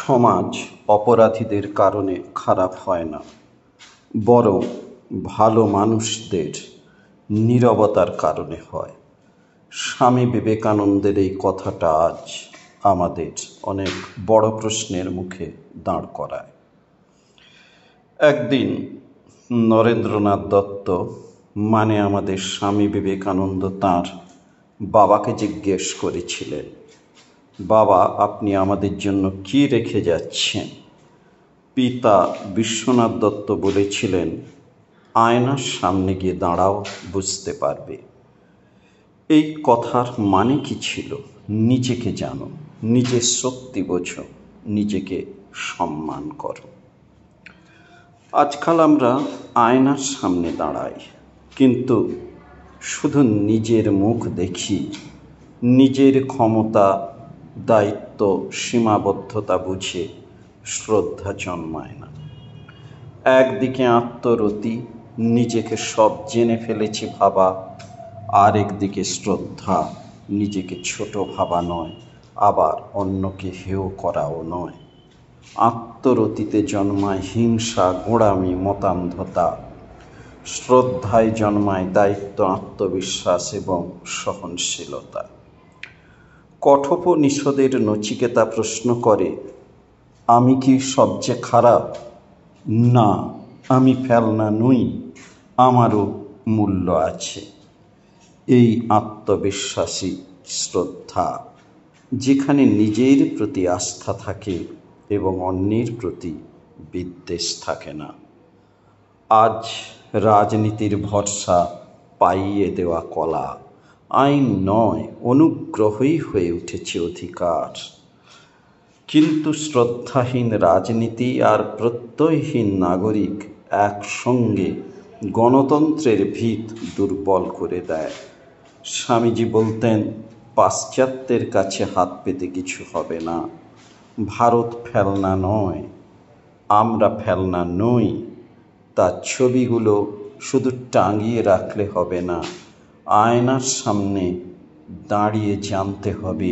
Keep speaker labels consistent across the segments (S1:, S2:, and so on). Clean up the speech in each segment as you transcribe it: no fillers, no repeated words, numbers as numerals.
S1: সমাজ অপরাধীদের কারণে খারাপ হয় না, বরং ভালো মানুষদের নীরবতার কারণে হয়। স্বামী বিবেকানন্দের এই কথাটা আজ আমাদের অনেক বড় প্রশ্নের মুখে দাঁড় করায়। একদিন নরেন্দ্রনাথ দত্ত মানে আমাদের স্বামী বিবেকানন্দ তাঁর বাবাকে জিজ্ঞেস করেছিলেন, বাবা, আপনি আমাদের জন্য কি রেখে যাচ্ছেন? পিতা বিশ্বনাথ দত্ত বলেছিলেন, আয়নার সামনে গিয়ে দাঁড়াও, বুঝতে পারবে। এই কথার মানে কি ছিল? নিজেকে জানো, নিজের শক্তি বোঝো, নিজেকে সম্মান করো। আজকাল আমরা আয়নার সামনে দাঁড়াই, কিন্তু শুধু নিজের মুখ দেখি, নিজের ক্ষমতা, দায়িত্ব, সীমাবদ্ধতা বুঝে শ্রদ্ধা জন্মায় না। একদিকে আত্মরতি, নিজেকে সব জেনে ফেলেছি ভাবা, আর একদিকে শ্রদ্ধা, নিজেকে ছোট ভাবা নয়, আবার অন্যকে হেয় করাও নয়। আত্মরতিতে জন্মায় হিংসা, গোঁড়ামি, মতান্ধতা। শ্রদ্ধায় জন্মায় দায়িত্ব, আত্মবিশ্বাস এবং সহনশীলতা। কঠোপনিষদের নচিকেতা প্রশ্ন করে, আমি কি সবচেয়ে খারাপ? না, আমি ফেলনা নই, আমারও মূল্য আছে। এই আত্মবিশ্বাসী শ্রদ্ধা, যেখানে নিজের প্রতি আস্থা থাকে এবং অন্যের প্রতি বিদ্বেষ থাকে না। আজ রাজনীতির ভরসা পাইয়ে দেওয়া কলা, আইন নয়, অনুগ্রহই হয়ে উঠেছে অধিকার। কিন্তু শ্রদ্ধাহীন রাজনীতি আর প্রত্যয়হীন নাগরিক একসঙ্গে গণতন্ত্রের ভিত দুর্বল করে দেয়। স্বামীজি বলতেন, পাশ্চাত্যের কাছে হাত পেতে কিছু হবে না। ভারত ফেলনা নয়, আমরা ফেলনা নই। তার ছবিগুলো শুধু টাঙিয়ে রাখলে হবে না, আয়নার সামনে দাঁড়িয়ে জানতে হবে,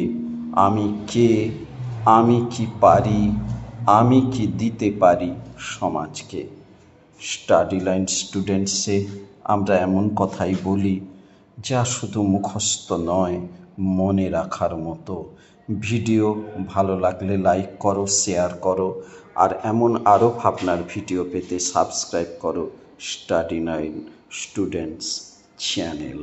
S1: আমি কে, আমি কি পারি, আমি কি দিতে পারি সমাজকে। স্টাডি লাইন স্টুডেন্টসে আমরা এমন কথাই বলি, যা শুধু মুখস্থ নয়, মনে রাখার মতো। ভিডিও ভালো লাগলে লাইক করো, শেয়ার করো, আর এমন আরও ভাবনার ভিডিও পেতে সাবস্ক্রাইব করো স্টাডি লাইন স্টুডেন্টস চ্যানেল।